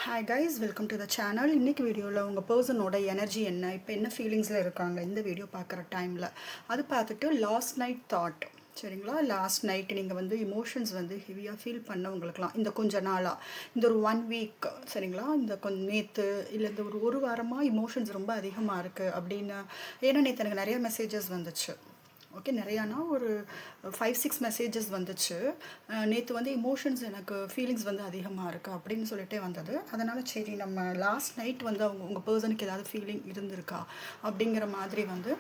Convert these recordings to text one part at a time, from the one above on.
Hi guys, welcome to the channel. இன்றைக்கி வீடியோவில் உங்கள் பர்சனோட எனர்ஜி என்ன, இப்போ என்ன ஃபீலிங்ஸில் இருக்காங்க இந்த வீடியோ பார்க்குற டைமில் அது பார்த்துட்டு லாஸ்ட் நைட் தாட். சரிங்களா, லாஸ்ட் நைட்டு நீங்கள் வந்து இமோஷன்ஸ் வந்து ஹெவியாக ஃபீல் பண்ணவங்களுக்குலாம் இந்த கொஞ்ச நாளாக இந்த ஒரு 1 வீக் சரிங்களா, இந்த கொஞ்சம் நேற்று இல்லை இந்த ஒரு வாரமாக இமோஷன்ஸ் ரொம்ப அதிகமாக இருக்குது அப்படின்னு. ஏன்னா நேற்று எனக்கு நிறைய மெசேஜஸ் வந்துச்சு. ஓகே, நிறையானா ஒரு 5-6 மெசேஜஸ் வந்துச்சு. நேற்று வந்து இமோஷன்ஸ் எனக்கு ஃபீலிங்ஸ் வந்து அதிகமாக இருக்குது அப்படின்னு சொல்லிட்டே வந்தது. அதனால் சரி, நம்ம லாஸ்ட் நைட் வந்து உங்கள் பர்சனுக்கு ஏதாவது ஃபீலிங் இருந்திருக்கா அப்படிங்கிற மாதிரி வந்து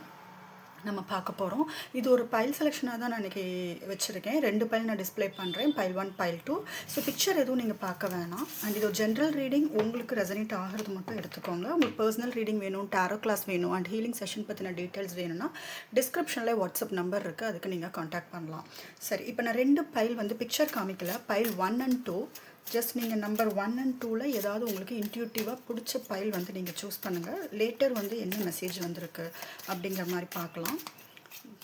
நம்ம பார்க்க போகிறோம். இது ஒரு பைல் செலெக்ஷனாக தான் நான் இன்றைக்கி வச்சுருக்கேன். 2 பைல் நான் டிஸ்பிளே பண்ணுறேன், பைல் 1 பைல் 2. ஸோ பிக்சர் எதுவும் நீங்கள் பார்க்க வேணாம். அண்ட் இது ஒரு ஜென்ரல் ரீடிங், உங்களுக்கு ரெசனேட் ஆகிறது மட்டும் எடுத்துக்கோங்க. உங்களுக்கு பர்சனல் ரீடிங் வேணும், டாரோ கிளாஸ் வேணும் அண்ட் ஹீலிங் செஷன் பற்றின டீட்டெயில்ஸ் வேணும்னா டிஸ்கிரிப்ஷனில் வாட்ஸ்அப் நம்பர் இருக்குது, அதுக்கு நீங்கள் காண்டாக்ட் பண்ணலாம். சரி, இப்போ நான் 2 பைல் வந்து பிக்சர் காமிக்கல. பைல் 1 and 2 ஜஸ்ட் நீங்கள் நம்பர் 1 and 2ல் ஏதாவது உங்களுக்கு இன்ட்யூட்டிவாக பிடிச்ச பைல் வந்து நீங்கள் சூஸ் பண்ணுங்கள். லேட்டர் வந்து என்ன மெசேஜ் வந்திருக்கு அப்படிங்கிற மாதிரி பார்க்கலாம்.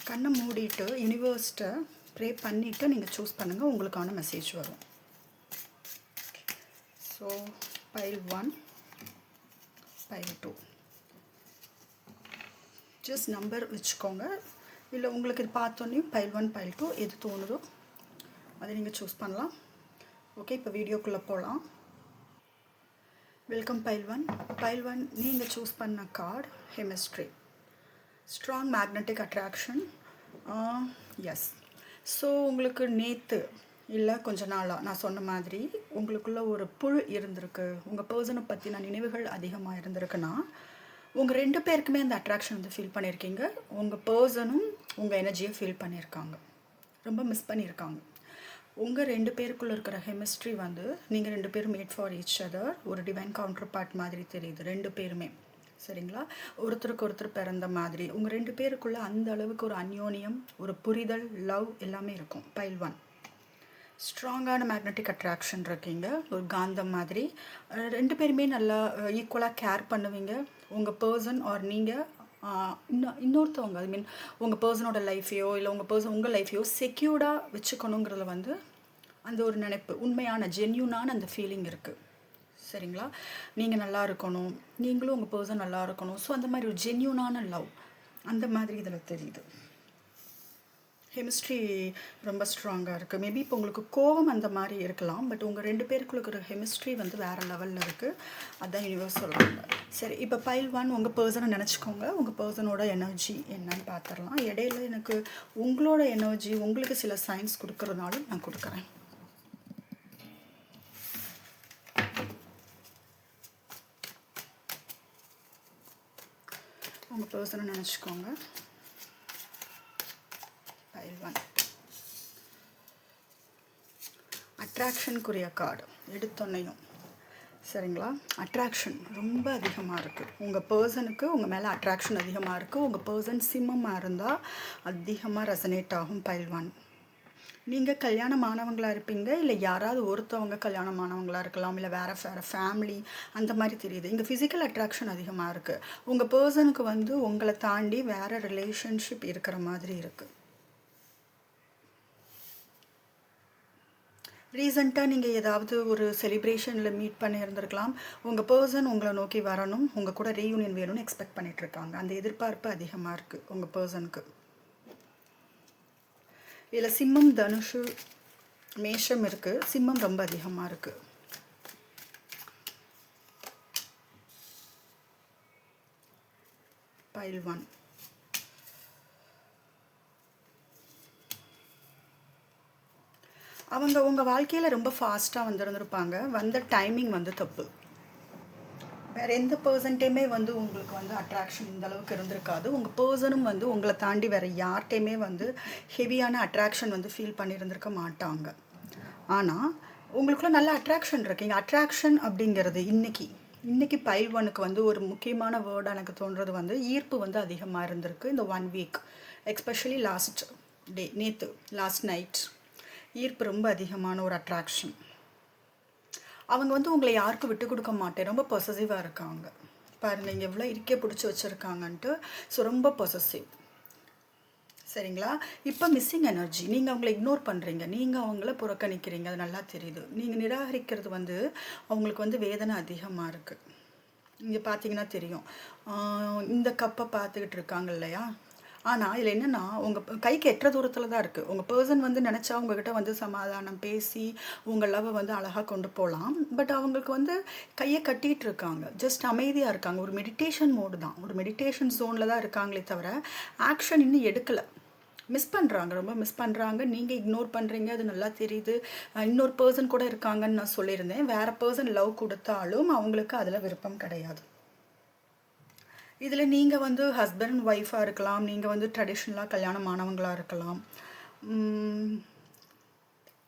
கண்ணை மூடிட்டு யூனிவர்ஸ்ட்டை ப்ரே பண்ணிவிட்டு நீங்கள் சூஸ் பண்ணுங்கள், உங்களுக்கான மெசேஜ் வரும். So file 1 file 2 just number வச்சுக்கோங்க. இல்லை உங்களுக்கு இது பார்த்தோன்னே பைல் 1 பைல் 2 எது தோணுதோ அதை நீங்கள் சூஸ் பண்ணலாம். ஓகே, இப்போ வீடியோக்குள்ளே போகலாம். Welcome file 1. பைல் 1 நீங்கள் சூஸ் பண்ண card chemistry, strong magnetic attraction. Yes, so உங்களுக்கு நேற்று இல்லை கொஞ்ச நாளாக நான் சொன்ன மாதிரி உங்களுக்குள்ள ஒரு புல் இருந்திருக்கு, உங்கள் பர்சனை பற்றின நினைவுகள் அதிகமாக இருந்திருக்குன்னா உங்கள் 2 பேருக்குமே அந்த அட்ராக்ஷன் வந்து ஃபீல் பண்ணியிருக்கீங்க. உங்கள் பர்சனும் உங்கள் எனர்ஜியை ஃபீல் பண்ணியிருக்காங்க, ரொம்ப மிஸ் பண்ணியிருக்காங்க. உங்கள் 2 பேருக்குள்ளே இருக்கிற கெமிஸ்ட்ரி வந்து நீங்கள் 2 பேரும் மேட் ஃபார் ஈச் அதர், ஒரு டிவைன் கவுண்டர் பார்ட் மாதிரி தெரியுது 2 பேருமே. சரிங்களா, ஒருத்தருக்கு ஒருத்தர் பிறந்த மாதிரி உங்கள் 2 பேருக்குள்ளே அந்த அளவுக்கு ஒரு அந்யோன்யம், ஒரு புரிதல், லவ் எல்லாமே இருக்கும். பைல் 1 ஸ்ட்ராங்கான மேக்னெட்டிக் அட்ராக்ஷன் இருக்கீங்க, ஒரு காந்தம் மாதிரி. 2 பேருமே நல்லா ஈக்குவலாக கேர் பண்ணுவீங்க. உங்கள் பர்சன் ஆர் நீங்கள் இன்னொருத்தவங்க, ஐ மீன் உங்கள் பர்சனோட லைஃப்பையோ இல்லை உங்கள் பர்சன் உங்கள் லைஃப்பையோ செக்யூர்டாக வச்சுக்கணுங்கிறதுல வந்து அந்த ஒரு நினைப்பு, உண்மையான ஜென்யூனான அந்த ஃபீலிங் இருக்குது. சரிங்களா, நீங்கள் நல்லா இருக்கணும், நீங்களும் உங்கள் பர்சன் நல்லா இருக்கணும். ஸோ அந்த மாதிரி ஒரு ஜென்யூனான லவ் அந்த மாதிரி இதில் தெரியுது. கெமிஸ்ட்ரி ரொம்ப ஸ்ட்ராங்காக இருக்குது. மேபி இப்போ உங்களுக்கு கோவம் அந்த மாதிரி இருக்கலாம், பட் உங்கள் 2 பேருக்குள்ள இருக்கிற கெமிஸ்ட்ரி வந்து வேறு லெவலில் இருக்குது. அதுதான் யூனிவர்ஸ் சொல்கிறாங்க. சரி, இப்போ பைல் 1 உங்கள் பர்சனை நினச்சிக்கோங்க. உங்கள் பர்சனோட எனர்ஜி என்னன்னு பார்த்துடலாம். இடையில எனக்கு உங்களோட எனர்ஜி உங்களுக்கு சில சைன்ஸ் கொடுக்குறதுனாலும் நான் கொடுக்குறேன். உங்கள் பர்சனை நினச்சிக்கோங்க. பைல் 1 அட்ராக்ஷனுக்குரிய கார்டு எடுத்தோன்னையும். சரிங்களா, அட்ராக்ஷன் ரொம்ப அதிகமாக இருக்குது. உங்கள் பர்சனுக்கு உங்கள் மேலே அட்ராக்ஷன் அதிகமாக இருக்குது. உங்கள் பர்சன் சிம்மமாக இருந்தால் அதிகமாக ரெசனேட் ஆகும். பைல் 1 நீங்கள் கல்யாணமானவங்களாக இருப்பீங்க, இல்லை யாராவது ஒருத்தவங்க கல்யாணமானவங்களாக இருக்கலாம், இல்லை வேறு ஃபேமிலி அந்த மாதிரி தெரியுது. இங்கே ஃபிசிக்கல் அட்ராக்ஷன் அதிகமாக இருக்குது. உங்கள் பர்சனுக்கு வந்து உங்களை தாண்டி வேறு ரிலேஷன்ஷிப் இருக்கிற மாதிரி இருக்குது. ரீசெண்டாக நீங்கள் ஏதாவது ஒரு செலிப்ரேஷனில் மீட் பண்ணியிருந்திருக்கலாம். உங்கள் பர்சன் உங்களை நோக்கி வரணும், உங்கள் கூட ரீயூனியன் வேணும்னு எக்ஸ்பெக்ட் பண்ணிகிட்ருக்காங்க. அந்த எதிர்பார்ப்பு அதிகமாக இருக்குது உங்கள் பர்சனுக்கு. இதில் சிம்மம், தனுஷு, மேஷம் இருக்குது. சிம்மம் ரொம்ப அதிகமாக இருக்குது. பைல் 1 அவங்க உங்கள் வாழ்க்கையில் ரொம்ப ஃபாஸ்ட்டாக வந்துருந்துருப்பாங்க. வந்த டைமிங் வந்து தப்பு. வேறு எந்த பர்சன்ட்டையுமே வந்து உங்களுக்கு வந்து அட்ராக்ஷன் இந்த அளவுக்கு இருந்திருக்காது. உங்கள் பர்சனும் வந்து உங்களை தாண்டி வேறு யார்கிட்டையுமே வந்து ஹெவியான அட்ராக்ஷன் வந்து ஃபீல் பண்ணியிருந்திருக்க மாட்டாங்க. ஆனால் உங்களுக்குள்ள நல்ல அட்ராக்ஷன் இருக்குங்க. அட்ராக்ஷன் அப்படிங்கிறது இன்றைக்கி பைல் 1க்கு வந்து ஒரு முக்கியமான வேர்டாக எனக்கு தோன்றது வந்து ஈர்ப்பு வந்து அதிகமாக இருந்திருக்கு இந்த 1 வீக். எஸ்பெஷலி லாஸ்ட் டே, நேற்று லாஸ்ட் நைட் ஈர்ப்பு ரொம்ப அதிகமான ஒரு அட்ராக்ஷன். அவங்க வந்து உங்களை யாருக்கும் விட்டு கொடுக்க மாட்டேன், ரொம்ப பொசசிவாக இருக்காங்க. பாருங்கள் இங்கே எவ்வளோ இருக்கே பிடிச்சி வச்சுருக்காங்கன்ட்டு. ஸோ ரொம்ப பொசசிவ். சரிங்களா? இப்போ மிஸ்ஸிங் எனர்ஜி. நீங்கள் அவங்கள இக்னோர் பண்ணுறீங்க. நீங்கள் அவங்கள புறக்கணிக்கிறீங்க. அது நல்லா தெரியுது. நீங்கள் நிராகரிக்கிறது வந்து அவங்களுக்கு வந்து வேதனை அதிகமாக இருக்குது. இங்கே பார்த்தீங்கன்னா தெரியும். இந்த கப்பை பார்த்துக்கிட்டு இருக்காங்க இல்லையா? ஆனால் இதில் என்னென்னா உங்கள் கைக்கு எட்டுற தூரத்தில் தான் இருக்குது. உங்கள் பர்சன் வந்து நினச்சா உங்ககிட்ட வந்து சமாதானம் பேசி உங்கள் லவ்வை வந்து அழகாக கொண்டு போகலாம். பட் அவங்களுக்கு வந்து கையை கட்டிகிட்டு இருக்காங்க. ஜஸ்ட் அமைதியாக இருக்காங்க. ஒரு மெடிடேஷன் மோடு தான். ஒரு மெடிடேஷன் ஜோனில் தான் இருக்காங்களே தவிர ஆக்ஷன் இன்னும் எடுக்கலை. மிஸ் பண்ணுறாங்க, ரொம்ப மிஸ் பண்ணுறாங்க. நீங்கள் இக்னோர் பண்ணுறீங்க, அது நல்லா தெரியுது. இன்னொரு பர்சன் கூட இருக்காங்கன்னு நான் சொல்லியிருந்தேன். வேறு பர்சன் லவ் கொடுத்தாலும் அவங்களுக்கு அதில் விருப்பம் கிடையாது. இதில் நீங்கள் வந்து ஹஸ்பண்ட் அண்ட் ஒய்ஃபாக இருக்கலாம், நீங்கள் வந்து ட்ரெடிஷ்னலாக கல்யாணம் ஆனவங்களாக இருக்கலாம்.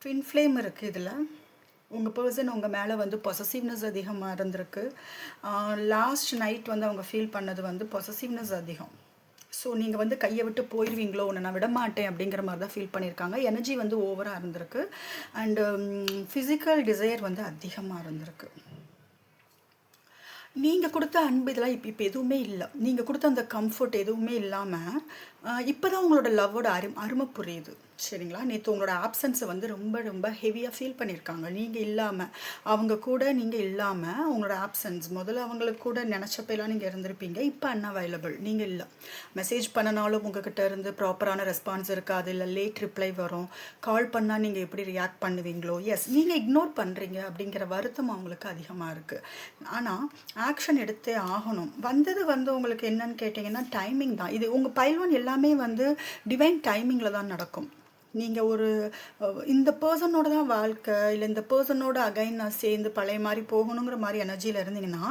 ட்வின் ஃப்ளேம் இருக்குது இதில். உங்கள் பர்சன் உங்கள் மேலே வந்து பொசசிவ்னஸ் அதிகமாக இருந்திருக்கு. லாஸ்ட் நைட் வந்து அவங்க ஃபீல் பண்ணது வந்து பொசசிவ்னஸ் அதிகம். ஸோ நீங்கள் வந்து கையை விட்டு போயிடுவீங்களோ, ஒன்று நான் விட மாட்டேன் அப்படிங்கிற மாதிரி தான் ஃபீல் பண்ணியிருக்காங்க. எனர்ஜி வந்து ஓவராக இருந்திருக்கு. அண்டு ஃபிசிக்கல் டிசையர் வந்து அதிகமாக இருந்திருக்கு. நீங்கள் கொடுத்த அன்பு இதெல்லாம் இப்போ எதுவுமே இல்லை. நீங்கள் கொடுத்த அந்த கம்ஃபர்ட் எதுவுமே இல்லாமல் இப்போ தான் உங்களோட லவ்வோட அருமை புரியுது. சரிங்களா? நேற்று உங்களோட ஆப்சன்ஸை வந்து ரொம்ப ரொம்ப ஹெவியாக ஃபீல் பண்ணியிருக்காங்க. நீங்கள் இல்லாமல், அவங்க கூட நீங்கள் இல்லாமல் உங்களோட ஆப்சன்ஸ். முதல்ல அவங்களுக்கு கூட நினச்சப்பெல்லாம் நீங்கள் இருந்திருப்பீங்க. இப்போ அன்அவைலபிள், நீங்கள் இல்லை. மெசேஜ் பண்ணனாலும் உங்ககிட்ட இருந்து ப்ராப்பரான ரெஸ்பான்ஸ் இருக்காது, இல்லை லேட் ரிப்ளை வரும். கால் பண்ணால் நீங்கள் எப்படி ரியாக்ட் பண்ணுவீங்களோ, எஸ் நீங்கள் இக்னோர் பண்ணுறீங்க அப்படிங்கிற வருத்தம் அவங்களுக்கு அதிகமாக இருக்குது. ஆனால் ஆக்ஷன் எடுத்தே ஆகணும். வந்தது வந்து உங்களுக்கு என்னன்னு கேட்டிங்கன்னா டைமிங் தான். இது உங்கள் பைல்வான் எல்லாமே வந்து டிவைன் டைமிங்கில் தான் நடக்கும். நீங்கள் ஒரு இந்த பர்சனோட தான் வாழ்க்கை, இல்லை இந்த பர்சனோட அகைன் நான் சேர்ந்து பழைய மாதிரி போகணுங்கிற மாதிரி எனர்ஜியில் இருந்தீங்கன்னா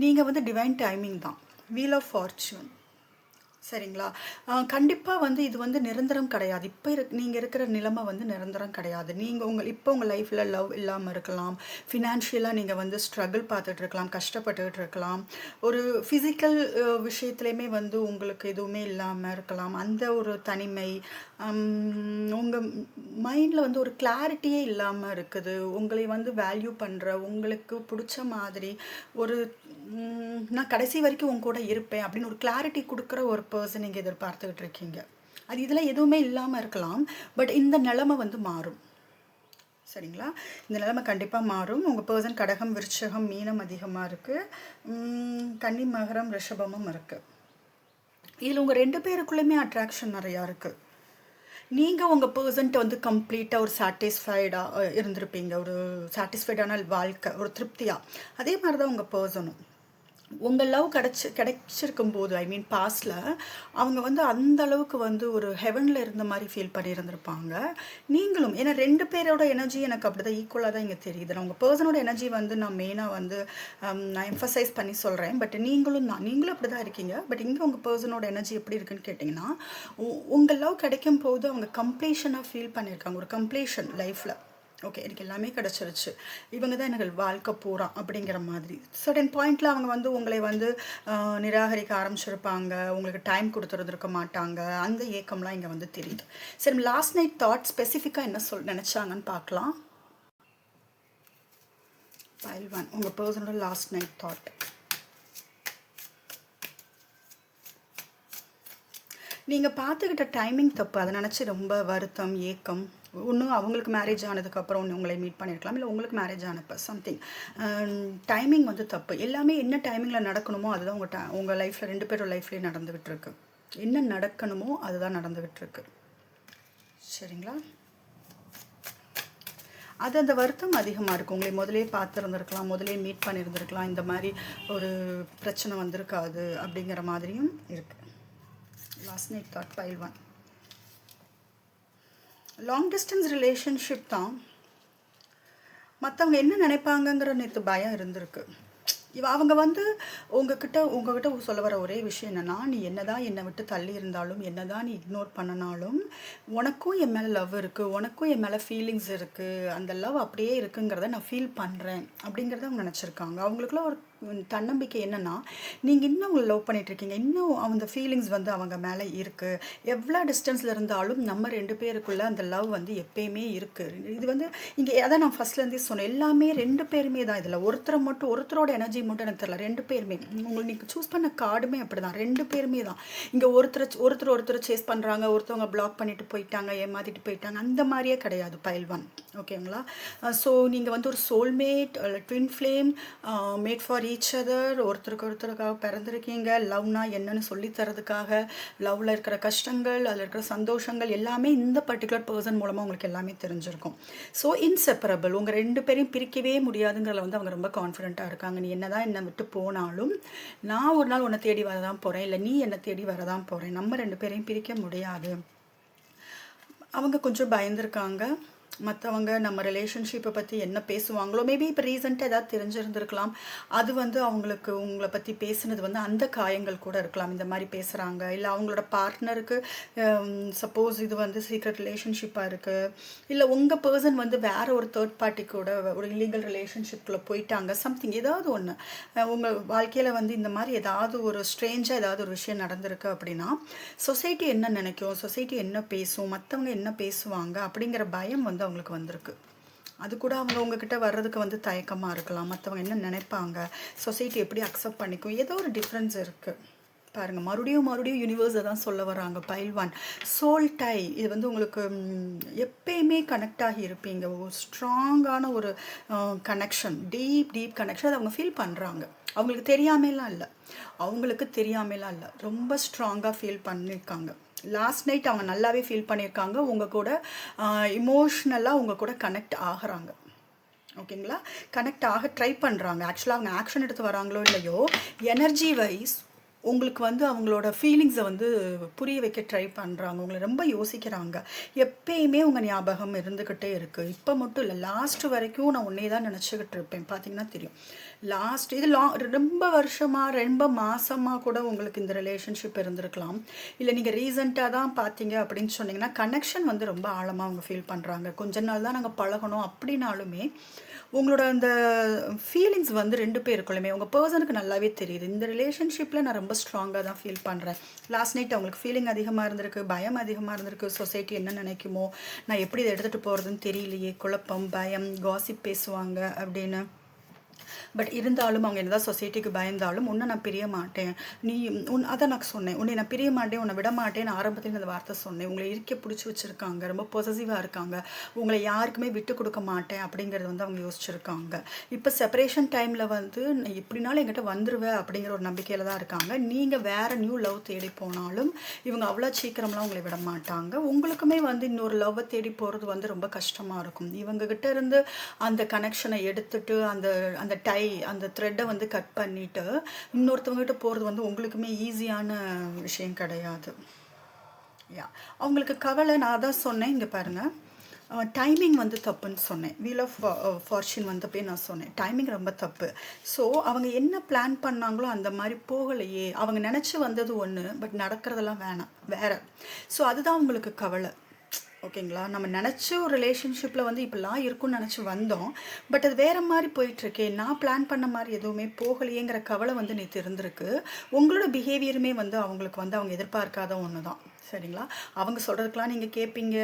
நீங்கள் வந்து டிவைன் டைமிங் தான். Wheel of fortune. சரிங்களா? கண்டிப்பாக வந்து இது வந்து நிரந்தரம் கிடையாது. இப்போ நீங்கள் இருக்கிற நிலைமை வந்து நிரந்தரம் கிடையாது. நீங்கள் இப்போ உங்கள் லைஃப்பில் லவ் இல்லாமல் இருக்கலாம். ஃபினான்ஷியலாக நீங்கள் வந்து ஸ்ட்ரகிள் பார்த்துட்டு இருக்கலாம், கஷ்டப்பட்டுக்கிட்டு இருக்கலாம். ஒரு ஃபிசிக்கல் விஷயத்துலையுமே வந்து உங்களுக்கு எதுவுமே இல்லாமல் இருக்கலாம். அந்த ஒரு தனிமை, உங்கள் மைண்டில் வந்து ஒரு கிளாரிட்டியே இல்லாமல் இருக்குது. உங்களை வந்து வேல்யூ பண்ணுற, உங்களுக்கு பிடிச்ச மாதிரி ஒரு நான் கடைசி வரைக்கும் உங்க கூட இருப்பேன் அப்படின்னு ஒரு கிளாரிட்டி கொடுக்குற ஒரு பர்சன் நீங்கள் எதிர்பார்த்துக்கிட்டு இருக்கீங்க. அது இதில் எதுவுமே இல்லாமல் இருக்கலாம். பட் இந்த நிலைமை வந்து மாறும். சரிங்களா? இந்த நிலைமை கண்டிப்பாக மாறும். உங்கள் பர்சன் கடகம், விருச்சகம், மீனம் அதிகமாக இருக்குது. கன்னி, மகரம், ரிஷபமும் இருக்குது. இதில் உங்கள் 2 பேருக்குள்ளேயுமே அட்ராக்ஷன் நிறையா இருக்குது. நீங்கள் உங்கள் பர்சன்ட்டு வந்து கம்ப்ளீட்டாக ஒரு சாட்டிஸ்ஃபைடாக இருந்திருப்பீங்க. ஒரு சாட்டிஸ்ஃபைடான வாழ்க்கை, ஒரு திருப்தியாக. அதே மாதிரி தான் உங்கள் பர்சனும். உங்கள் லவ் கிடைச்சிருக்கும் போது, ஐ மீன் பாஸ்டில் அவங்க வந்து அந்த அளவுக்கு வந்து ஒரு ஹெவனில் இருந்த மாதிரி ஃபீல் பண்ணியிருந்திருப்பாங்க. நீங்களும், ஏன்னா 2 பேரோட எனர்ஜி எனக்கு அப்படி தான் ஈக்குவலாக தான் இங்கே தெரியுது. நான் உங்கள் பர்சனோட எனர்ஜி வந்து நான் மெயினாக வந்து நான் எம்ஃபசைஸ் பண்ணி சொல்கிறேன். பட் நீங்களும் அப்படி தான் இருக்கீங்க. பட் இங்கே உங்கள் பர்சனோட எனர்ஜி எப்படி இருக்குன்னு கேட்டிங்கன்னா, உங்கள் லவ் கிடைக்கும் போது அவங்க கம்ப்ளீஷனாக ஃபீல் பண்ணியிருக்காங்க. ஒரு கம்ப்ளீஷன் லைஃப்பில். ஓகே, எனக்கு எல்லாமே கிடச்சிருச்சு, இவங்க தான் எனக்கு வாழ்க்கை பூரா அப்படிங்கிற மாதிரி. சர்டன் பாயிண்டில் அவங்க வந்து உங்களை வந்து நிராகரிக்க ஆரம்பிச்சிருப்பாங்க. உங்களுக்கு டைம் கொடுத்துருந்துருக்க மாட்டாங்க. அந்த ஏக்கம்லாம் இங்கே வந்து தெரியுது. சரி, லாஸ்ட் நைட் தாட் ஸ்பெசிஃபிக்காக என்ன நினச்சாங்கன்னு பார்க்கலாம். பைல் 1, உங்கள் பர்சனோட லாஸ்ட் நைட் தாட். நீங்கள் பார்த்துக்கிட்ட டைமிங் தப்பு. அதை நினச்சி ரொம்ப வருத்தம், ஏக்கம். ஒன்றும் அவங்களுக்கு மேரேஜ் ஆனதுக்கப்புறம் ஒன்று உங்களை மீட் பண்ணியிருக்கலாம், இல்லை உங்களுக்கு மேரேஜ் ஆனப்போ சம்திங். டைமிங் வந்து தப்பு. எல்லாமே என்ன டைமிங்கில் நடக்கணுமோ அதுதான் உங்கள் லைஃப்பில் 2 பேரோட லைஃப்லேயே நடந்துக்கிட்டு இருக்கு. என்ன நடக்கணுமோ அதுதான் நடந்துக்கிட்டு இருக்கு. சரிங்களா? அது அந்த வருத்தம் அதிகமாக இருக்கும். உங்களை முதலே பார்த்துருந்துருக்கலாம், முதலே மீட் பண்ணியிருந்துருக்கலாம், இந்த மாதிரி ஒரு பிரச்சனை வந்திருக்காது அப்படிங்கிற மாதிரியும் இருக்குது. Last night thought, file 1. Long distance relationship தான். மற்றவங்க என்ன நினைப்பாங்கங்கிற நேற்று பயம் இருந்திருக்கு. அவங்க வந்து உங்ககிட்ட சொல்ல வர ஒரே விஷயம் என்னென்னா, நீ என்னதான் என்னை விட்டு தள்ளி இருந்தாலும், என்னதான் நீ இக்னோர் பண்ணினாலும், உனக்கும் என் மேலே லவ் இருக்குது, உனக்கும் என் மேலே ஃபீலிங்ஸ் இருக்குது, அந்த லவ் அப்படியே இருக்குங்கிறத நான் ஃபீல் பண்ணுறேன் அப்படிங்கிறத அவங்க நினச்சிருக்காங்க. அவங்களுக்குள்ள ஒரு தன்னம்பிக்கை என்னென்னா, நீங்கள் இன்னும் உங்களை லவ் பண்ணிகிட்ருக்கீங்க, இன்னும் அந்த ஃபீலிங்ஸ் வந்து அவங்க மேலே இருக்குது. எவ்வளோ டிஸ்டன்ஸில் இருந்தாலும் நம்ம 2 பேருக்குள்ளே அந்த லவ் வந்து எப்பயுமே இருக்குது. இது வந்து இங்கே அதான் நான் ஃபஸ்ட்லேருந்தே சொன்னேன், எல்லாமே 2 பேருமே தான். இதில் ஒருத்தரை மட்டும், ஒருத்தரோட எனர்ஜி மட்டும் எனக்கு தெரியல, 2 பேருமே. உங்களுக்கு நீங்கள் சூஸ் பண்ண கார்டுமே அப்படி தான், 2 பேருமே தான். இங்கே ஒருத்தர் சேஸ் பண்ணுறாங்க, ஒருத்தவங்க பிளாக் பண்ணிட்டு போயிட்டாங்க, ஏமாற்றிட்டு போயிட்டாங்க, அந்த மாதிரியே கிடையாது பைல் 1. ஓகேங்களா? ஸோ நீங்கள் வந்து ஒரு soulmate, twin flame, made for each other, ஒருத்தருக்காக பிறந்திருக்கீங்க. லவ்னா என்னன்னு சொல்லி தரதுக்காக, லவ்வில் இருக்கிற கஷ்டங்கள், அதில் இருக்கிற சந்தோஷங்கள் எல்லாமே இந்த பர்டிகுலர் பர்சன் மூலமாக உங்களுக்கு எல்லாமே தெரிஞ்சிருக்கும். ஸோ இன்செப்பரபிள், உங்கள் 2 பேரையும் பிரிக்கவே முடியாதுங்கிறத வந்து அவங்க ரொம்ப கான்ஃபிடென்ட்டாக இருக்காங்க. நீ என்ன தான் என்னை விட்டு போனாலும் நான் ஒரு நாள் உன்னை தேடி வரதான் போகிறேன், இல்லை நீ என்னை தேடி வரதான் போகிறேன், நம்ம 2 பேரையும் பிரிக்க முடியாது. அவங்க கொஞ்சம் பயந்துருக்காங்க. மற்றவங்க நம்ம ரிலேஷன்ஷிப்பை பற்றி என்ன பேசுவாங்களோ, மேபி இப்போ ரீசெண்டாக ஏதாவது தெரிஞ்சிருந்துருக்கலாம். அது வந்து அவங்களுக்கு உங்களை பற்றி பேசுனது வந்து அந்த காயங்கள் கூட இருக்கலாம். இந்த மாதிரி பேசுகிறாங்க, இல்லை அவங்களோட பார்ட்னருக்கு சப்போஸ் இது வந்து சீக்ரெட் ரிலேஷன்ஷிப்பாக இருக்குது, இல்லை உங்கள் பர்சன் வந்து வேறு ஒரு தேர்ட் பார்ட்டி கூட ஒரு இல்லீகல் ரிலேஷன்ஷிப்பில் போயிட்டாங்க, சம்திங் ஏதாவது ஒன்று உங்கள் வாழ்க்கையில் வந்து இந்த மாதிரி ஏதாவது ஒரு ஸ்ட்ரேஞ்சாக ஏதாவது ஒரு விஷயம் நடந்திருக்கு அப்படின்னா, சொசைட்டி என்ன நினைக்கும், சொசைட்டி என்ன பேசும், மற்றவங்க என்ன பேசுவாங்க அப்படிங்கிற பயம் வந்து அவங்களுக்கு வந்திருக்கு. அது கூட அவங்க உங்ககிட்ட வர்றதுக்கு வந்து தயக்கமாக இருக்கலாம். மற்றவங்க என்ன நினைப்பாங்க, சொசைட்டி எப்படி அக்செப்ட் பண்ணிக்கும், ஏதோ ஒரு டிஃப்ரென்ஸ் இருக்குது. பாருங்கள், மறுபடியும் யூனிவர்ஸை தான் சொல்ல வராங்க. பைல் 1 சோல் டை, இது வந்து உங்களுக்கு எப்பயுமே கனெக்ட் ஆகி இருப்பீங்க. ஒரு ஸ்ட்ராங்கான ஒரு கனெக்ஷன், டீப் கனெக்ஷன். அதை அவங்க ஃபீல் பண்ணுறாங்க. அவங்களுக்கு தெரியாமலாம் இல்லை, ரொம்ப ஸ்ட்ராங்காக ஃபீல் பண்ணியிருக்காங்க. லாஸ்ட் நைட் அவங்க நல்லாவே ஃபீல் பண்ணியிருக்காங்க. உங்கள் கூட இமோஷ்னலாக உங்கள் கூட கனெக்ட் ஆகிறாங்க. ஓகேங்களா? கனெக்ட் ஆக ட்ரை பண்ணுறாங்க. ஆக்சுவலாக அவங்க ஆக்ஷன் எடுத்து வராங்களோ இல்லையோ, எனர்ஜி வைஸ் உங்களுக்கு வந்து அவங்களோட ஃபீலிங்ஸை வந்து புரிய வைக்க ட்ரை பண்ணுறாங்க. உங்களை ரொம்ப யோசிக்கிறாங்க. எப்பயுமே உங்கள் ஞாபகம் இருந்துக்கிட்டே இருக்குது. இப்போ மட்டும் இல்லை, லாஸ்ட் வரைக்கும் நான் உன்னை தான் நினச்சிக்கிட்டு இருப்பேன். பார்த்தீங்கன்னா தெரியும், லாஸ்ட் இது ரொம்ப வருஷமாக, ரொம்ப மாதமாக கூட உங்களுக்கு இந்த ரிலேஷன்ஷிப் இருந்திருக்கலாம். இல்லை நீங்கள் ரீசெண்டாக தான் பார்த்தீங்க அப்படின்னு சொன்னீங்கன்னா, கனெக்ஷன் வந்து ரொம்ப ஆழமாக அவங்க ஃபீல் பண்ணுறாங்க. கொஞ்ச நாள் தான் நாங்கள் பழகணும் அப்படின்னாலுமே உங்களோட அந்த ஃபீலிங்ஸ் வந்து 2 பேருக்குள்ளுமே உங்கள் பர்சனுக்கு நல்லாவே தெரியுது. இந்த ரிலேஷன்ஷிப்பில் நான் ரொம்ப ஸ்ட்ராங்காக தான் ஃபீல் பண்ணுறேன். லாஸ்ட் நைட் அவங்களுக்கு ஃபீலிங் அதிகமாக இருந்திருக்கு, பயம் அதிகமாக இருந்திருக்கு. சொசைட்டி என்ன நினைக்குமோ, நான் எப்படி இதை எடுத்துகிட்டு போகிறதுன்னு தெரியலையே, குழப்பம், பயம், காசிப் பேசுவாங்க அப்படின்னு. பட் இருந்தாலும் அவங்க என்னதான் சொசைட்டிக்கு பயந்தாலும் உன்னை நான் பிரிய மாட்டேன், நீ அதை நான் சொன்னேன், உன்னை நான் பிரிய மாட்டேன், உன்னை விட மாட்டேன்னு ஆரம்பத்தில் அந்த வார்த்தை சொன்னேன். உங்களை இருக்க பிடிச்சி வச்சுருக்காங்க, ரொம்ப பொசசிவாக இருக்காங்க, உங்களை யாருக்குமே விட்டு கொடுக்க மாட்டேன் அப்படிங்கிறது வந்து அவங்க யோசிச்சுருக்காங்க. இப்போ செப்பரேஷன் டைமில் வந்து எப்படினாலும் என்கிட்ட வந்துடுவேன் அப்படிங்கிற ஒரு நம்பிக்கையில் தான் இருக்காங்க. நீங்கள் வேறு நியூ லவ் தேடி போனாலும் இவங்க அவ்வளோ சீக்கிரம்லாம் உங்களை விட மாட்டாங்க. உங்களுக்குமே வந்து இன்னொரு லவ்வை தேடி போகிறது வந்து ரொம்ப கஷ்டமாக இருக்கும். இவங்ககிட்ட இருந்து அந்த கனெக்ஷனை எடுத்துட்டு அந்த அந்த த்ரெட்டை வந்து கட் பண்ணிவிட்டு இன்னொருத்தவங்ககிட்ட போகிறது வந்து உங்களுக்குமே ஈஸியான விஷயம் கிடையாது. அவங்களுக்கு கவலை. நான் தான் சொன்னேன், இங்கே பாருங்கள், டைமிங் வந்து தப்புன்னு சொன்னேன். வீல் ஆஃப் ஃபார்ச்சூன் வந்தப்பே நான் சொன்னேன் டைமிங் ரொம்ப தப்பு. ஸோ அவங்க என்ன பிளான் பண்ணாங்களோ அந்த மாதிரி போகலையே. அவங்க நினச்சி வந்தது ஒன்று, பட் நடக்கிறதெல்லாம் வேறு. ஸோ அதுதான் உங்களுக்கு கவலை. ஓகேங்களா? நம்ம நினச்ச ஒரு ரிலேஷன்ஷிப்பில் வந்து இப்படிலாம் இருக்குன்னு நினச்சி வந்தோம், பட் அது வேறு மாதிரி போயிட்டுருக்கே, நான் பிளான் பண்ண மாதிரி எதுவுமே போகலையேங்கிற கவலை வந்து நேற்று இருந்திருக்கு. உங்களோட பிஹேவியருமே வந்து அவங்களுக்கு வந்து அவங்க எதிர்பார்க்காத ஒன்று தான். சரிங்களா? அவங்க சொல்கிறதுக்கெலாம் நீங்கள் கேட்பீங்க,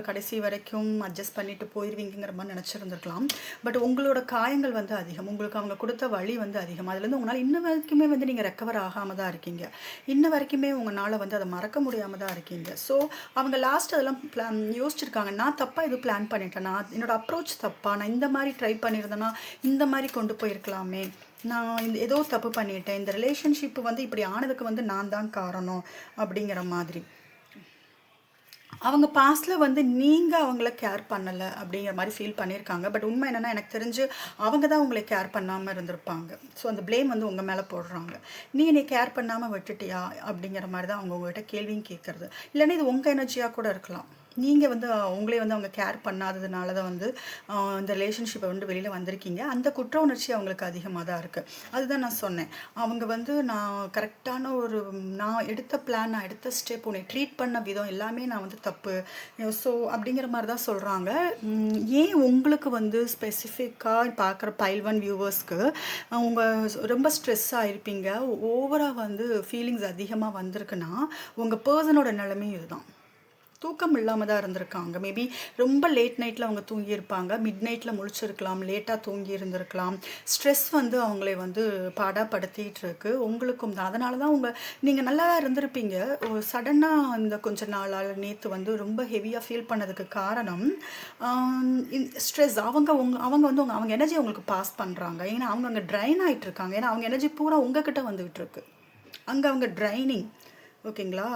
கடைசி வரைக்கும் அட்ஜஸ்ட் பண்ணிவிட்டு போயிடுவீங்கிற மாதிரி நினச்சிருந்துருக்கலாம். பட் உங்களோட காயங்கள் வந்து அதிகம், உங்களுக்கு அவங்க கொடுத்த வழி வந்து அதிகம். அதுலேருந்து உங்களால் இன்ன வரைக்குமே வந்து நீங்கள் ரெக்கவர் ஆகாமல் தான் இருக்கீங்க. இன்ன வரைக்குமே உங்களால் வந்து அதை மறக்க முடியாமல் தான் இருக்கீங்க. ஸோ அவங்க லாஸ்ட் அதெல்லாம் யோசிச்சிருக்காங்க, நான் தப்பாக இது பிளான் பண்ணிட்டேன், நான் என்னோடய அப்ரோச் தப்பா, நான் இந்த மாதிரி ட்ரை பண்ணியிருந்தேன்னா இந்த மாதிரி கொண்டு போயிருக்கலாமே, நான் ஏதோ தப்பு பண்ணிட்டேன், இந்த ரிலேஷன்ஷிப்பு வந்து இப்படி ஆனதுக்கு வந்து நான் தான் காரணம் அப்படிங்கிற மாதிரி. அவங்க பாஸ்டில் வந்து நீங்கள் அவங்கள கேர் பண்ணலை அப்படிங்கிற மாதிரி ஃபீல் பண்ணியிருக்காங்க. பட் உண்மை என்னென்னா, எனக்கு தெரிஞ்சு அவங்க தான் உங்களை கேர் பண்ணாமல் இருந்திருப்பாங்க. ஸோ அந்த ப்ளேம் வந்து உங்கள் மேலே போடுறாங்க. நீ என்னை கேர் பண்ணாமல் விட்டுட்டியா அப்படிங்கிற மாதிரி தான் அவங்க உங்கள்கிட்ட கேள்வியும் கேட்குறது. இல்லைன்னா இது உங்கள் எனர்ஜியாக கூட இருக்கலாம். நீங்கள் வந்து உங்களே வந்து அவங்க கேர் பண்ணாததுனால தான் வந்து இந்த ரிலேஷன்ஷிப்பை வந்து வெளியில் வந்திருக்கீங்க. அந்த குற்ற உணர்ச்சி அவங்களுக்கு அதிகமாக தான் இருக்குது. அதுதான் நான் சொன்னேன். அவங்க வந்து நான் கரெக்டான ஒரு நான் எடுத்த பிளான், நான் எடுத்த ஸ்டெப், உன்னை ட்ரீட் பண்ண விதம் எல்லாமே நான் வந்து தப்பு. ஸோ அப்படிங்கிற மாதிரி தான் சொல்கிறாங்க. ஏன் உங்களுக்கு வந்து ஸ்பெசிஃபிக்காக பார்க்குற பைல் 1 வியூவர்ஸ்க்கு அவங்க ரொம்ப ஸ்ட்ரெஸ் ஆகிருப்பீங்க, ஓவராக வந்து ஃபீலிங்ஸ் அதிகமாக வந்திருக்குன்னா உங்கள் பர்சனோட நிலைமையும் இதுதான். தூக்கம் இல்லாமல் தான் இருந்திருக்காங்க. மேபி ரொம்ப லேட் நைட்டில் அவங்க தூங்கியிருப்பாங்க, மிட் நைட்டில் முழிச்சிருக்கலாம், லேட்டாக தூங்கி இருந்திருக்கலாம். ஸ்ட்ரெஸ் வந்து அவங்களே வந்து பாடாப்படுத்திகிட்டு இருக்கு. உங்களுக்கும் தான். அதனால தான் நீங்கள் நல்லா இருந்திருப்பீங்க. சடனாக இந்த கொஞ்ச நாளால் நேற்று வந்து ரொம்ப ஹெவியாக ஃபீல் பண்ணதுக்கு காரணம் ஸ்ட்ரெஸ். அவங்க வந்து அவங்க எனர்ஜி அவங்களுக்கு பாஸ் பண்ணுறாங்க. ஏன்னா அவங்க அங்கே ட்ரைன் ஆகிட்டு இருக்காங்க. ஏன்னா அவங்க எனர்ஜி பூரா உங்ககிட்ட வந்துகிட்டு இருக்கு. அங்கே அவங்க ட்ரைனிங். ஓகேங்களா?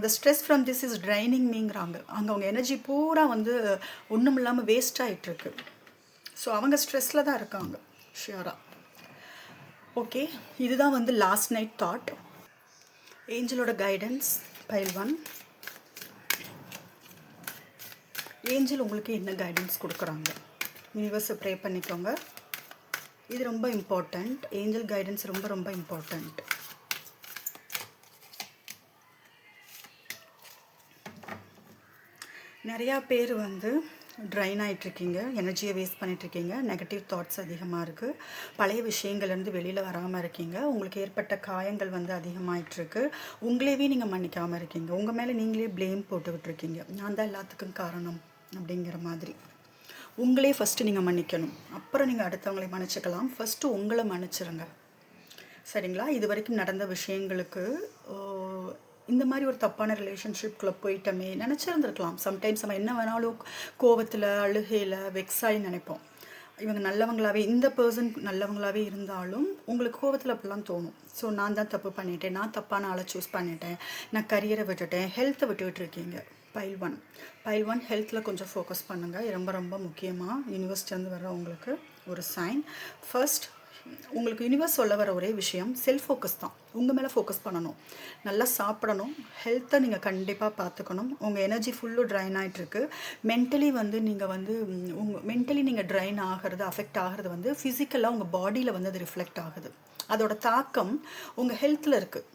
The stress from this is training மீங்கிறாங்க. அங்கே அவங்க எனர்ஜி பூரா வந்து ஒன்றும் இல்லாமல் வேஸ்ட் ஆகிட்டுருக்கு. ஸோ அவங்க ஸ்ட்ரெஸ்ஸில் தான் இருக்காங்க ஷியராக. ஓகே, இதுதான் வந்து லாஸ்ட் நைட் தாட். ஏஞ்சலோட கைடன்ஸ் பைல் 1. ஏஞ்சல் உங்களுக்கு என்ன கைடன்ஸ் கொடுக்குறாங்க? யூனிவர்ஸை ப்ரே பண்ணிக்கோங்க. இது ரொம்ப இம்பார்ட்டண்ட். ஏஞ்சல் கைடன்ஸ் ரொம்ப ரொம்ப இம்பார்ட்டண்ட். நிறையா பேர் வந்து ட்ரைன் ஆகிட்ருக்கீங்க, எனர்ஜியை வேஸ்ட் பண்ணிகிட்ருக்கீங்க, நெகட்டிவ் தாட்ஸ் அதிகமாக இருக்குது, பழைய விஷயங்கள்லேருந்து வெளியில் வராமல் இருக்கீங்க, உங்களுக்கு ஏற்பட்ட காயங்கள் வந்து அதிகமாகிட்ருக்கு, உங்களையே நீங்கள் மன்னிக்காமல் இருக்கீங்க, உங்கள் மேலே நீங்களே ப்ளேம் போட்டுக்கிட்டு இருக்கீங்க, நான் தான் எல்லாத்துக்கும் காரணம் அப்படிங்கிற மாதிரி. உங்களே ஃபஸ்ட்டு நீங்கள் மன்னிக்கணும், அப்புறம் நீங்கள் அடுத்தவங்களை மன்னிச்சிக்கலாம். ஃபஸ்ட்டு உங்களை மன்னிச்சிருங்க, சரிங்களா? இது வரைக்கும் நடந்த விஷயங்களுக்கு இந்த மாதிரி ஒரு தப்பான ரிலேஷன்ஷிப்குள்ளே போயிட்டோமே நினச்சிருந்துருக்கலாம். சம்டைம்ஸ் நம்ம என்ன வேணாலும் கோவத்தில், அழுகையில், வெக்ஸாகி நினைப்போம். இவங்க நல்லவங்களாகவே, இந்த பர்சன் நல்லவங்களாகவே இருந்தாலும் உங்களுக்கு கோவத்தில் அப்படிலாம் தோணும். ஸோ நான் தான் தப்பு பண்ணிட்டேன், நான் தப்பான ஆளை சூஸ் பண்ணிட்டேன், நான் கரியரை விட்டுட்டேன், ஹெல்த்தை விட்டுக்கிட்டு இருக்கீங்க. பைல் 1 ஹெல்த்தில் கொஞ்சம் ஃபோக்கஸ் பண்ணுங்கள். ரொம்ப ரொம்ப முக்கியமாக யூனிவர்சிட்டிலேருந்து வர உங்களுக்கு ஒரு சைன். ஃபர்ஸ்ட், உங்களுக்கு யூனிவர்ஸ் சொல்ல வர ஒரே விஷயம் செல்ஃப் ஃபோக்கஸ் தான். உங்கள் மேலே ஃபோக்கஸ் பண்ணணும், நல்லா சாப்பிடணும், ஹெல்த்தை நீங்கள் கண்டிப்பாக பார்த்துக்கணும். உங்கள் எனர்ஜி ஃபுல்லும் ட்ரைன் ஆகிட்டுருக்கு. மென்டலி வந்து நீங்கள் ட்ரைன் ஆகிறது, அஃபெக்ட் ஆகிறது வந்து ஃபிசிக்கலாக உங்கள் பாடியில் வந்து அது ரிஃப்ளெக்ட் ஆகுது. அதோட தாக்கம் உங்கள் ஹெல்த்தில் இருக்குது,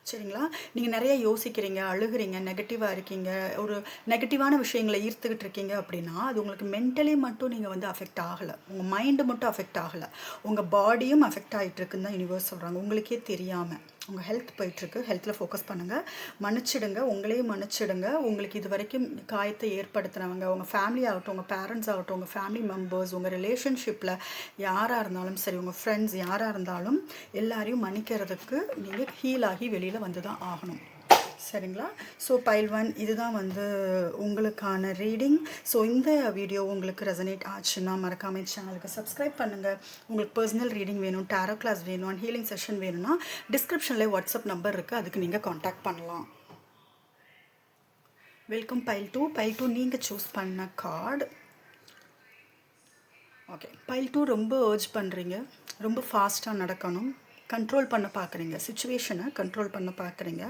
சரிங்களா? நீங்கள் நிறைய யோசிக்கிறீங்க, அழுகிறீங்க, நெகட்டிவாக இருக்கீங்க, ஒரு நெகட்டிவான விஷயங்களை ஈர்த்துக்கிட்டு இருக்கீங்க அப்படின்னா அது உங்களுக்கு மென்டலி மட்டும் நீங்கள் வந்து அஃபெக்ட் ஆகலை, உங்கள் மைண்டு மட்டும் அஃபெக்ட் ஆகலை, உங்கள் பாடியும் அஃபெக்ட் ஆகிட்டுருக்குன்னு தான் யூனிவர்ஸ் சொல்கிறாங்க. உங்களுக்கே தெரியாமல் உங்கள் ஹெல்த் போயிட்டுருக்கு. ஹெல்த்தில் ஃபோக்கஸ் பண்ணுங்கள், மன்னிச்சிடுங்க, உங்களையும் மன்னிச்சிடுங்க. உங்களுக்கு இது வரைக்கும் காயத்தை ஏற்படுத்தினவங்க, உங்கள் ஃபேமிலி ஆகட்டும், உங்கள் பேரண்ட்ஸ் ஆகட்டும், உங்கள் ஃபேமிலி மெம்பர்ஸ், உங்கள் ரிலேஷன்ஷிப்பில் யாராக இருந்தாலும் சரி, உங்கள் ஃப்ரெண்ட்ஸ் யாராக இருந்தாலும் எல்லாரையும் மன்னிக்கிறதுக்கு நீங்கள் ஹீல் ஆகி வெளியில் வந்து தான் ஆகணும், சரிங்களா? ஸோ பைல் 1 இதுதான் வந்து உங்களுக்கான ரீடிங். ஸோ இந்த வீடியோ உங்களுக்கு ரெசனேட் ஆச்சுன்னா மறக்காமல் சேனலுக்கு சப்ஸ்கிரைப் பண்ணுங்கள். உங்களுக்கு பர்சனல் ரீடிங் வேணும், டேரோ கிளாஸ் வேணும், அண்ட் ஹீலிங் செஷன் வேணும்னா டிஸ்கிரிப்ஷனில் வாட்ஸ்அப் நம்பர் இருக்குது, அதுக்கு நீங்கள் காண்டாக்ட் பண்ணலாம். வெல்கம் பைல் 2 நீங்கள் சூஸ் பண்ண கார்டு. ஓகே, பைல் 2 ரொம்ப ஏர்ஜ் பண்ணுறீங்க, ரொம்ப ஃபாஸ்ட்டாக நடக்கணும், கண்ட்ரோல் பண்ண பார்க்குறீங்க, சிச்சுவேஷனை கண்ட்ரோல் பண்ண பார்க்குறீங்க.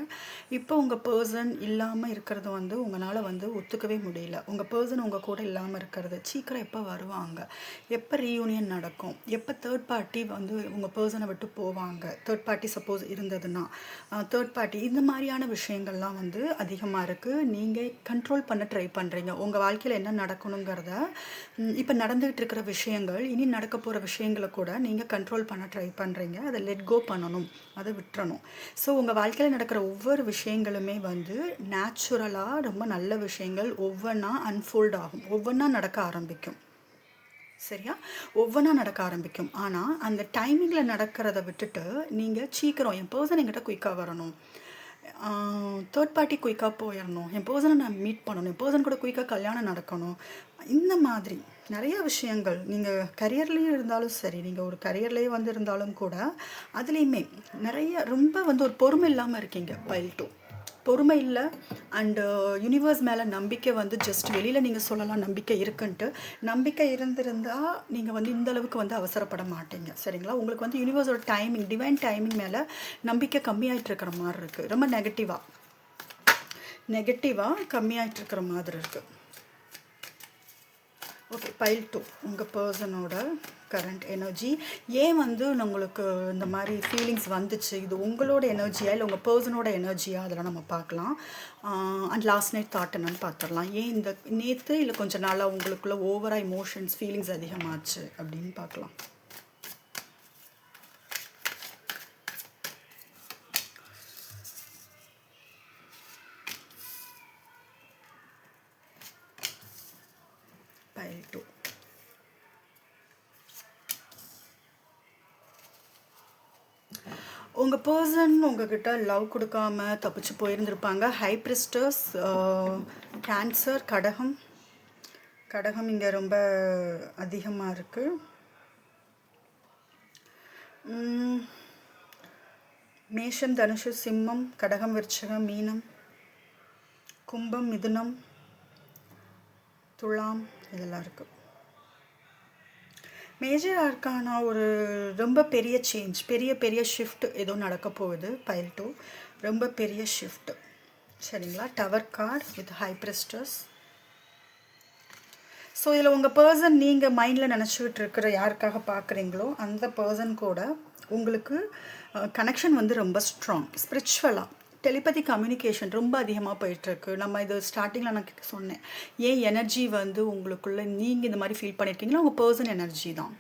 இப்போ உங்கள் பர்சன் இல்லாமல் இருக்கிறது வந்து உங்களால் வந்து ஒத்துக்கவே முடியல. உங்கள் பர்சன் உங்கள் கூட இல்லாமல் இருக்கிறது, சீக்கிரம் எப்போ வருவாங்க, எப்போ ரீயூனியன் நடக்கும், எப்போ தேர்ட் பார்ட்டி வந்து உங்கள் பர்சனை விட்டு போவாங்க, தேர்ட் பார்ட்டி சப்போஸ் இருந்ததுன்னா தேர்ட் பார்ட்டி, இந்த மாதிரியான விஷயங்கள்லாம் வந்து அதிகமாக இருக்குது. நீங்கள் கண்ட்ரோல் பண்ண ட்ரை பண்ணுறீங்க. உங்கள் வாழ்க்கையில் என்ன நடக்கணுங்கிறத, இப்போ நடந்துகிட்டு இருக்கிற விஷயங்கள், இனி நடக்க போகிற விஷயங்களை கூட நீங்கள் கண்ட்ரோல் பண்ண ட்ரை பண்ணுறீங்க. அதை லெட் கோ பண்ணணும், அதை விட்டுறணும். ஸோ உங்கள் வாழ்க்கையில் நடக்கிற ஒவ்வொரு விஷயங்களுமே வந்து நேச்சுரலாக ரொம்ப நல்ல விஷயங்கள் ஒவ்வொன்றா அன்ஃபோல்ட் ஆகும், ஒவ்வொன்றா நடக்க ஆரம்பிக்கும், சரியா? ஒவ்வொன்றா நடக்க ஆரம்பிக்கும். ஆனால் அந்த டைமிங்கில் நடக்கிறத விட்டுட்டு நீங்கள் சீக்கிரம் என் பர்சன் என்கிட்ட குயிக்காக வரணும், தேர்ட் பார்ட்டி குயிக்காக போயிடணும், என் பர்சனை நான் மீட் பண்ணணும், என் பர்சன் கூட குயிக்காக கல்யாணம் நடக்கணும், இந்த மாதிரி நிறைய விஷயங்கள். நீங்கள் கரியர்லேயும் இருந்தாலும் சரி, நீங்கள் ஒரு கரியர்லேயே வந்து இருந்தாலும் கூட அதுலேயுமே நிறைய ரொம்ப வந்து ஒரு பொறுமை இல்லாமல் இருக்கீங்க. பைல் 2 பொறுமை இல்லை. அண்டு யூனிவர்ஸ் மேலே நம்பிக்கை வந்து ஜஸ்ட் வெளியில் நீங்கள் சொல்லலாம் நம்பிக்கை இருக்குன்ட்டு, நம்பிக்கை இருந்திருந்தால் நீங்கள் வந்து இந்த அளவுக்கு வந்து அவசரப்பட மாட்டீங்க, சரிங்களா? உங்களுக்கு வந்து யூனிவர்ஸோட டைமிங், டிவைன் டைமிங் மேலே நம்பிக்கை கம்மியாகிட்டு இருக்கிற மாதிரி இருக்குது, ரொம்ப நெகட்டிவாக. நெகட்டிவாக கம்மியாகிட்டு இருக்கிற மாதிரி இருக்குது. ஓகே, பைல் 2 உங்கள் பர்சனோட கரண்ட் எனர்ஜி. ஏன் வந்து உங்களுக்கு இந்த மாதிரி ஃபீலிங்ஸ் வந்துச்சு, இது உங்களோட எனர்ஜியா இல்லை உங்கள் பர்சனோட எனர்ஜியா, அதெல்லாம் நம்ம பார்க்கலாம். அண்ட் லாஸ்ட் நைட் தாட் என்னன்னு பார்த்துடலாம். ஏன் இந்த நேற்று இல்லை கொஞ்சம் நாளாக உங்களுக்குள்ள ஓவராக இமோஷன்ஸ் ஃபீலிங்ஸ் அதிகமாச்சு அப்படின்னு பார்க்கலாம். பைல் 2 உங்கள் பர்சன் உங்ககிட்ட லவ் கொடுக்காம தப்பிச்சு போயிருந்திருப்பாங்க. ஹை பிரிஸ்டர்ஸ், கேன்சர், கடகம். கடகம் இங்கே ரொம்ப அதிகமாக இருக்குது. மேஷம், தனுஷு, சிம்மம், கடகம், விருச்சிகம், மீனம், கும்பம், மிதுனம், துலாம், இதெல்லாம் இருக்குது. மேஜர் ஆர்கானா ஒரு ரொம்ப பெரிய சேஞ்ச், பெரிய பெரிய ஷிஃப்ட் ஏதோ நடக்க போகுது. பைல் 2 ரொம்ப பெரிய ஷிஃப்ட். சரிங்களா? Tower card with high priestess. So இதில் உங்கள் பர்சன் நீங்கள் மைண்டில் நினச்சிக்கிட்டு இருக்கிற யாருக்காக பார்க்குறீங்களோ அந்த பர்சன் கூட உங்களுக்கு கனெக்ஷன் வந்து ரொம்ப ஸ்ட்ராங். ஸ்பிரிச்சுவலாக டெலிபதி கம்யூனிகேஷன் ரொம்ப அதிகமாக போயிட்டுருக்கு. நம்ம இது ஸ்டார்டிங்கில் நான் சொன்னேன், ஏன் எனர்ஜி வந்து உங்களுக்குள்ளே நீங்கள் இந்த மாதிரி ஃபீல் பண்ணியிருக்கீங்களோ உங்கள் பர்சன் எனர்ஜி தான்.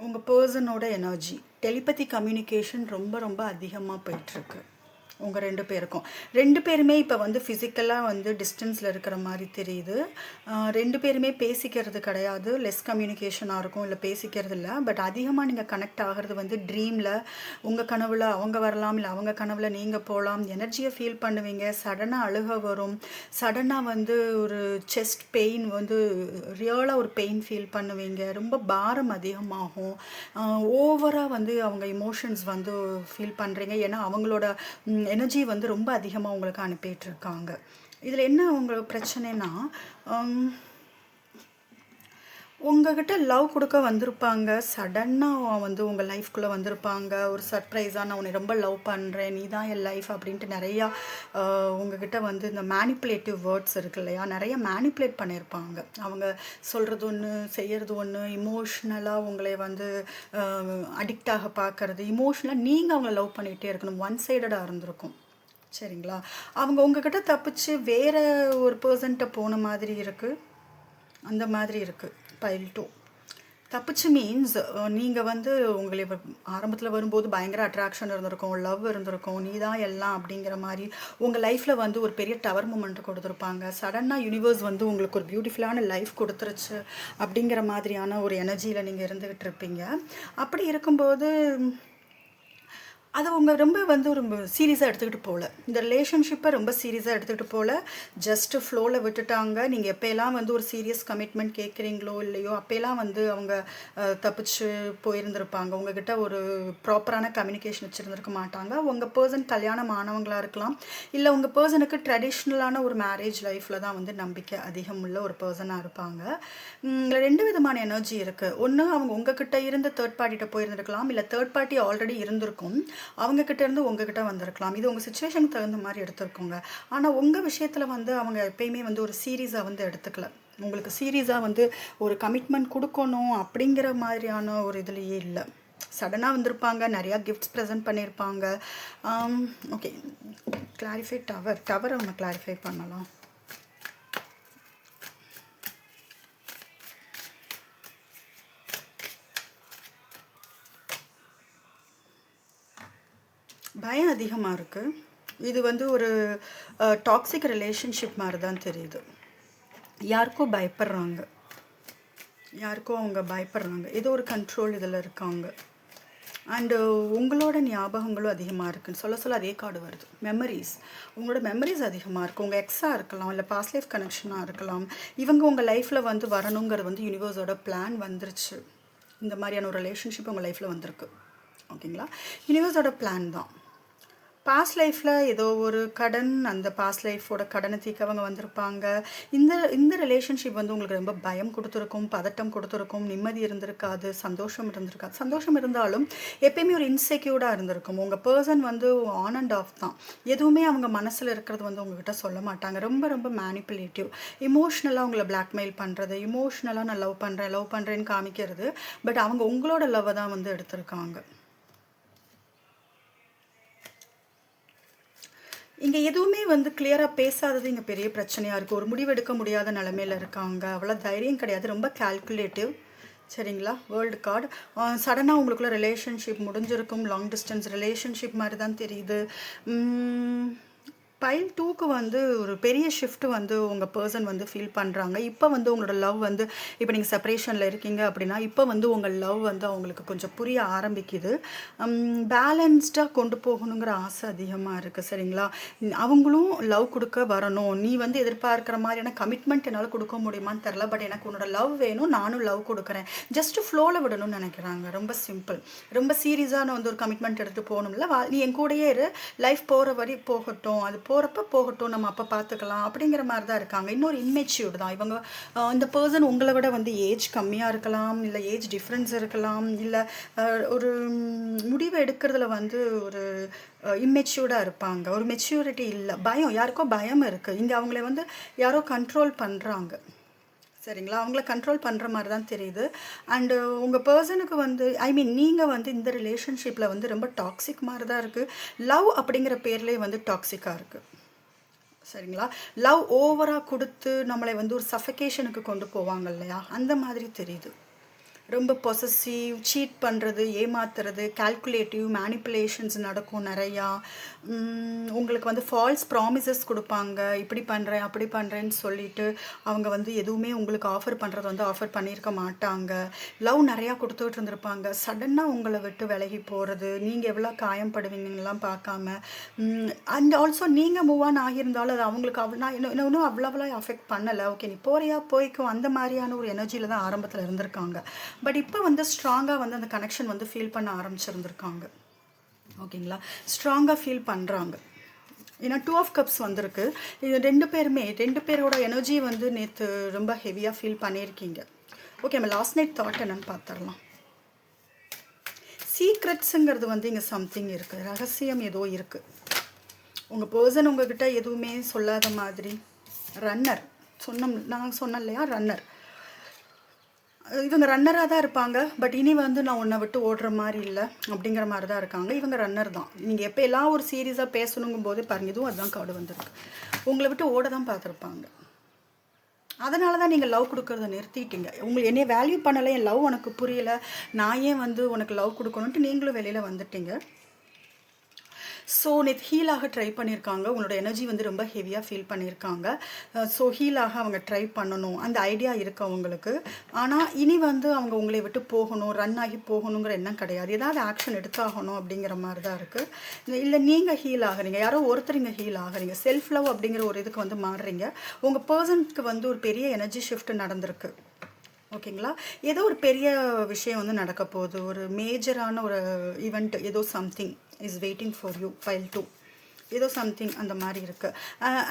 உங்கள் பர்சனோட எனர்ஜி டெலிபதி கம்யூனிகேஷன் ரொம்ப ரொம்ப அதிகமாக போயிட்டுருக்கு உங்கள் 2 பேருக்கும். 2 பேருமே இப்போ வந்து ஃபிசிக்கலாக வந்து டிஸ்டன்ஸில் இருக்கிற மாதிரி தெரியுது. 2 பேருமே பேசிக்கிறது கிடையாது, லெஸ் கம்யூனிகேஷனாக இருக்கும், இல்லை பேசிக்கிறது இல்லை. பட் அதிகமாக நீங்கள் கனெக்ட் ஆகிறது வந்து ட்ரீமில், உங்கள் கனவில் அவங்க வரலாம், இல்லை அவங்க கனவில் நீங்கள் போகலாம். எனர்ஜியை ஃபீல் பண்ணுவீங்க. சடனாக அழுக வரும், சடனாக வந்து ஒரு செஸ்ட் பெயின் வந்து ரியலாக ஒரு பெயின் ஃபீல் பண்ணுவீங்க. ரொம்ப பாரம் அதிகமாகும். ஓவராக வந்து அவங்க இமோஷன்ஸ் வந்து ஃபீல் பண்ணுறீங்க. ஏன்னா அவங்களோட எனர்ஜி வந்து ரொம்ப அதிகமாக உங்களுக்கு அனுப்பிட்டுருக்காங்க. இதில் என்ன உங்களுக்கு பிரச்சனைனா, உங்ககிட்ட லவ் கொடுக்க வந்திருப்பாங்க. சடனாக வந்து உங்கள் லைஃப்குள்ளே வந்திருப்பாங்க. ஒரு சர்ப்ரைஸாக நான் உன்னை ரொம்ப லவ் பண்ணுறேன், நீ தான் என் லைஃப் அப்படின்ட்டு நிறையா உங்ககிட்ட வந்து இந்த மேனிப்புலேட்டிவ் வேர்ட்ஸ் இருக்கு இல்லையா, நிறைய மேனிப்புலேட் பண்ணியிருப்பாங்க. அவங்க சொல்கிறது ஒன்று, செய்கிறது ஒன்று. இமோஷ்னலாக உங்களை வந்து அடிக்ட் ஆக பார்க்குறது, இமோஷ்னலாக நீங்கள் அவங்கள லவ் பண்ணிகிட்டே இருக்கணும். ஒன் சைடடாக இருந்திருக்கும். சரிங்களா? அவங்க உங்ககிட்ட தப்பிச்சு வேறு ஒரு பர்சன்ட்ட போன மாதிரி இருக்குது, அந்த மாதிரி இருக்குது. பைல் 2 தப்பிச்சு மீன்ஸ் நீங்கள் வந்து உங்களை ஆரம்பத்தில் வரும்போது பயங்கர அட்ராக்ஷன் இருந்திருக்கும், லவ் இருந்திருக்கும், நீ தான் எல்லாம் அப்படிங்கிற மாதிரி உங்கள் லைஃப்பில் வந்து ஒரு பெரிய டவர் மூமெண்ட் கொடுத்துருப்பாங்க. சடனாக யூனிவர்ஸ் வந்து உங்களுக்கு ஒரு பியூட்டிஃபுல்லான லைஃப் கொடுத்துருச்சு அப்படிங்கிற மாதிரியான ஒரு எனர்ஜியில் நீங்கள் இருந்துக்கிட்டு இருப்பீங்க. அப்படி இருக்கும்போது அதை அவங்க ரொம்ப வந்து ஒரு சீரியஸாக எடுத்துக்கிட்டு போகல. இந்த ரிலேஷன்ஷிப்பை ரொம்ப சீரியஸாக எடுத்துக்கிட்டு போகல. ஜஸ்ட்டு ஃப்ளோவில் விட்டுட்டாங்க. நீங்கள் எப்போயெல்லாம் வந்து ஒரு சீரியஸ் கமிட்மெண்ட் கேட்குறீங்களோ இல்லையோ அப்போயெல்லாம் வந்து அவங்க தப்பிச்சு போயிருந்திருப்பாங்க. உங்ககிட்ட ஒரு ப்ராப்பரான கம்யூனிகேஷன் வச்சுருந்துருக்க மாட்டாங்க. உங்கள் பர்சன் கல்யாணம் ஆனவங்களாக இருக்கலாம், இல்லை உங்கள் பர்சனுக்கு ட்ரெடிஷ்னலான ஒரு மேரேஜ் லைஃப்பில் தான் வந்து நம்பிக்கை அதிகம் உள்ள ஒரு பர்சனாக இருப்பாங்க. இதில் 2 விதமான எனர்ஜி இருக்குது. ஒன்று, அவங்க உங்ககிட்ட இருந்து தேர்ட் பார்ட்டிகிட்ட போயிருந்துருக்கலாம், இல்லை தேர்ட் பார்ட்டி ஆல்ரெடி இருந்திருக்கும், அவங்கக்கிட்ட இருந்து உங்ககிட்ட வந்திருக்கலாம். இது உங்கள் சுச்சுவேஷனுக்கு தகுந்த மாதிரி எடுத்துருக்கோங்க. ஆனால் உங்கள் விஷயத்தில் வந்து அவங்க எப்பயுமே வந்து ஒரு சீரியஸாக வந்து எடுத்துக்கல. உங்களுக்கு சீரியஸாக வந்து ஒரு கமிட்மெண்ட் கொடுக்கணும் அப்படிங்கிற மாதிரியான ஒரு இதுலேயே இல்லை. சடனாக வந்திருப்பாங்க, நிறையா கிஃப்ட்ஸ் ப்ரெசென்ட் பண்ணியிருப்பாங்க. ஓகே, கிளாரிஃபை டவரை நம்ம கிளாரிஃபை பண்ணலாம். பயம் அதிகமாக இருக்குது. இது வந்து ஒரு டாக்ஸிக் ரிலேஷன்ஷிப் மாதிரி தான் தெரியுது. யாருக்கோ பயப்படுறாங்க, யாருக்கோ அவங்க பயப்படுறாங்க. ஏதோ ஒரு கண்ட்ரோல் இதில் இருக்காங்க. அண்டு உங்களோட ஞாபகங்களும் அதிகமாக இருக்குன்னு சொல்ல அதே கார்டு வருது. மெமரிஸ், உங்களோட மெமரிஸ் அதிகமாக இருக்குது. உங்கள் எக்ஸாக இருக்கலாம், இல்லை பாஸ்ட் லைஃப் கனெக்ஷனாக இருக்கலாம். இவங்க உங்கள் லைஃப்பில் வந்து வரணுங்கிறது வந்து யூனிவர்ஸோட பிளான் வந்துருச்சு. இந்த மாதிரியான ஒரு ரிலேஷன்ஷிப் உங்கள் லைஃப்பில் வந்திருக்கு. ஓகேங்களா? யூனிவர்ஸோட பிளான் தான். பாஸ்ட் லைஃப்பில் ஏதோ ஒரு கடன், அந்த பாஸ்ட் லைஃபோட கடனை தீர்க்கவங்க வந்திருப்பாங்க. இந்த இந்த ரிலேஷன்ஷிப் வந்து உங்களுக்கு ரொம்ப பயம் கொடுத்துருக்கும், பதட்டம் கொடுத்துருக்கும், நிம்மதி இருந்திருக்காது, சந்தோஷம் இருந்திருக்காது. சந்தோஷம் இருந்தாலும் எப்பயுமே ஒரு இன்செக்யூர்டாக இருந்திருக்கும். உங்கள் பர்சன் வந்து ஆன் அண்ட் ஆஃப் தான். எதுவுமே அவங்க மனசில் இருக்கிறது வந்து உங்ககிட்ட சொல்ல மாட்டாங்க. ரொம்ப ரொம்ப மேனிப்புலேட்டிவ். இமோஷ்னலாக உங்களை பிளாக்மெயில் பண்ணுறது, இமோஷ்னலாக நான் லவ் பண்ணுறேன்னு காமிக்கிறது. பட் அவங்க உங்களோட லவ்வை தான் வந்து எடுத்திருக்காங்க. இங்கே எதுவுமே வந்து கிளியராக பேசாதது இங்கே பெரிய பிரச்சனையாக இருக்குது. ஒரு முடிவெடுக்க முடியாத நிலமையில இருக்காங்க. அவ்வளோ தைரியம் கிடையாது. ரொம்ப கால்குலேட்டிவ். சரிங்களா? World card. சடனாக உங்களுக்குள்ள ரிலேஷன்ஷிப் முடிஞ்சிருக்கும். லாங் டிஸ்டன்ஸ் ரிலேஷன்ஷிப் மாதிரி தான் தெரியுது. பைல் 2க்கு வந்து ஒரு பெரிய ஷிஃப்ட் வந்து உங்கள் பர்சன் வந்து ஃபீல் பண்ணுறாங்க. இப்போ வந்து உங்களோட லவ் வந்து இப்போ நீங்கள் செப்பரேஷனில் இருக்கீங்க அப்படின்னா இப்போ வந்து உங்கள் லவ் வந்து அவங்களுக்கு கொஞ்சம் புரிய ஆரம்பிக்குது. பேலன்ஸ்டாக கொண்டு போகணுங்கிற ஆசை அதிகமாக இருக்குது. சரிங்களா? அவங்களும் லவ் கொடுக்க வரணும். நீ வந்து எதிர்பார்க்குற மாதிரியான கமிட்மெண்ட் என்னால் கொடுக்க முடியுமான்னு தெரில. பட் எனக்கு உன்னோட லவ் வேணும், நானும் லவ் கொடுக்குறேன். ஜஸ்ட்டு ஃப்ளோவில் விடணும்னு நினைக்கிறாங்க. ரொம்ப சிம்பிள். ரொம்ப சீரியஸான வந்து ஒரு கமிட்மெண்ட் எடுத்துகிட்டு போகணும்ல. நீ என் கூடயே இரு, லைஃப் போகிற வரை போகட்டும், அது போகிறப்ப போகட்டும், நம்ம அப்போ பார்த்துக்கலாம் அப்படிங்கிற மாதிரி தான் இருக்காங்க. இன்னொரு இன்மெச்சூர்டு தான் இவங்க. இந்த பர்சன் உங்களை விட வந்து ஏஜ் கம்மியாக இருக்கலாம், இல்லை ஏஜ் டிஃப்ரென்ஸ் இருக்கலாம், இல்லை ஒரு முடிவு எடுக்கிறதுல வந்து ஒரு இம்மெச்சூர்டாக இருப்பாங்க. ஒரு மெச்சூரிட்டி இல்லை. பயம், யாருக்கோ பயம் இருக்குது. இங்கே அவங்கள வந்து யாரோ கண்ட்ரோல் பண்ணுறாங்க. சரிங்களா? அவங்கள கண்ட்ரோல் பண்ணுற மாதிரி தான் தெரியுது. அண்டு உங்கள் பர்சனுக்கு வந்து நீங்கள் வந்து இந்த ரிலேஷன்ஷிப்பில் வந்து ரொம்ப டாக்ஸிக் மாதிரி தான் இருக்குது. லவ் அப்படிங்கிற பேர்லேயே வந்து டாக்ஸிக்காக இருக்குது. சரிங்களா? லவ் ஓவராக கொடுத்து நம்மளை வந்து ஒரு சஃபகேஷனுக்கு கொண்டு போவாங்க இல்லையா, அந்த மாதிரி தெரியுது. ரொம்ப பொசசிவ், சீட் பண்ணுறது, ஏமாத்துறது, கால்குலேட்டிவ், மேனிப்புலேஷன்ஸ் நடக்கும் நிறையா. உங்களுக்கு வந்து ஃபால்ஸ் ப்ராமிசஸ் கொடுப்பாங்க. இப்படி பண்ணுறேன் அப்படி பண்ணுறேன்னு சொல்லிட்டு அவங்க வந்து எதுவுமே உங்களுக்கு ஆஃபர் பண்ணுறது வந்து ஆஃபர் பண்ணியிருக்க மாட்டாங்க. லவ் நிறையா கொடுத்துக்கிட்டு இருந்திருப்பாங்க. சடனாக உங்களை விட்டு விலகி போகிறது, நீங்கள் எவ்வளோ காயப்படுவீங்கலாம் பார்க்காம. அண்ட் ஆல்சோ நீங்கள் மூவ் ஆன் ஆகியிருந்தாலும் அது அவங்களுக்கு நான் இன்னும் அவ்வளோ அஃபெக்ட் பண்ணலை. ஓகே, நீ போறியா போய்க்கும், அந்த மாதிரியான ஒரு எனர்ஜியில் தான் ஆரம்பத்தில் இருந்திருக்காங்க. பட் இப்போ வந்து ஸ்ட்ராங்காக வந்து அந்த கனெக்ஷன் வந்து ஃபீல் பண்ண ஆரம்பிச்சிருந்துருக்காங்க. ஓகேங்களா? ஸ்ட்ராங்காக ஃபீல் பண்ணுறாங்க. ஏன்னா 2 ஆஃப் கப்ஸ் வந்திருக்கு. இது ரெண்டு பேரோட எனர்ஜி வந்து நேற்று ரொம்ப ஹெவியாக ஃபீல் பண்ணியிருக்கீங்க. ஓகே, நம்ம லாஸ்ட் நைட் தாட் என்னன்னு பார்த்துடலாம். சீக்ரெட்ஸுங்கிறது வந்து இங்கே சம்திங் இருக்குது. ரகசியம் ஏதோ இருக்குது. உங்கள் பர்சன் உங்ககிட்ட எதுவுமே சொல்லாத மாதிரி. ரன்னர் நான் சொன்னேன் இல்லையா, ரன்னர். இவங்க ரன்னராக தான் இருப்பாங்க. பட் இனி வந்து நான் உன்னை விட்டு ஓடுற மாதிரி இல்லை அப்படிங்கிற மாதிரி தான் இருக்காங்க. இவங்க ரன்னர் தான். நீங்கள் எப்போ எல்லாம் ஒரு சீரியஸாக பேசணுங்கும் போது பாருங்கள், இதுவும் அதுதான் கார்டு வந்திருக்கு. உங்களை விட்டு ஓட தான் பார்த்துருப்பாங்க. அதனால தான் நீங்கள் லவ் கொடுக்குறத நிறுத்திட்டீங்க. உங்களுக்கு என்னைய வேல்யூ பண்ணலை, என் லவ் உனக்கு புரியலை, நான் ஏன் வந்து உனக்கு லவ் கொடுக்கணுன்ட்டு நீங்களும் வெளியில் வந்துட்டீங்க. ஸோ நேற்று ஹீலாக ட்ரை பண்ணியிருக்காங்க. உங்களோட எனர்ஜி வந்து ரொம்ப ஹெவியாக ஃபீல் பண்ணியிருக்காங்க. ஸோ ஹீலாக அவங்க ட்ரை பண்ணணும் அந்த ஐடியா இருக்குது அவங்களுக்கு. ஆனால் இனி வந்து அவங்க உங்களை விட்டு போகணும், ரன் ஆகி போகணுங்கிற எண்ணம் கிடையாது. ஏதாவது ஆக்ஷன் எடுத்தாகணும் அப்படிங்கிற மாதிரி தான் இருக்குது. இல்லை நீங்கள் ஹீல் ஆகுறீங்க, யாரோ ஒருத்தர் இங்கே ஹீல் ஆகுறீங்க, செல்ஃப் லவ் அப்படிங்கிற ஒரு இதுக்கு வந்து மாறுறீங்க. உங்கள் பர்சனுக்கு வந்து ஒரு பெரிய எனர்ஜி ஷிஃப்ட் நடந்திருக்கு. ஓகேங்களா? ஏதோ ஒரு பெரிய விஷயம் வந்து நடக்க போகுது. ஒரு மேஜரான ஒரு ஈவெண்ட், ஏதோ something is waiting for you. File 2 ஏதோ சம்திங் அந்த மாதிரி இருக்குது.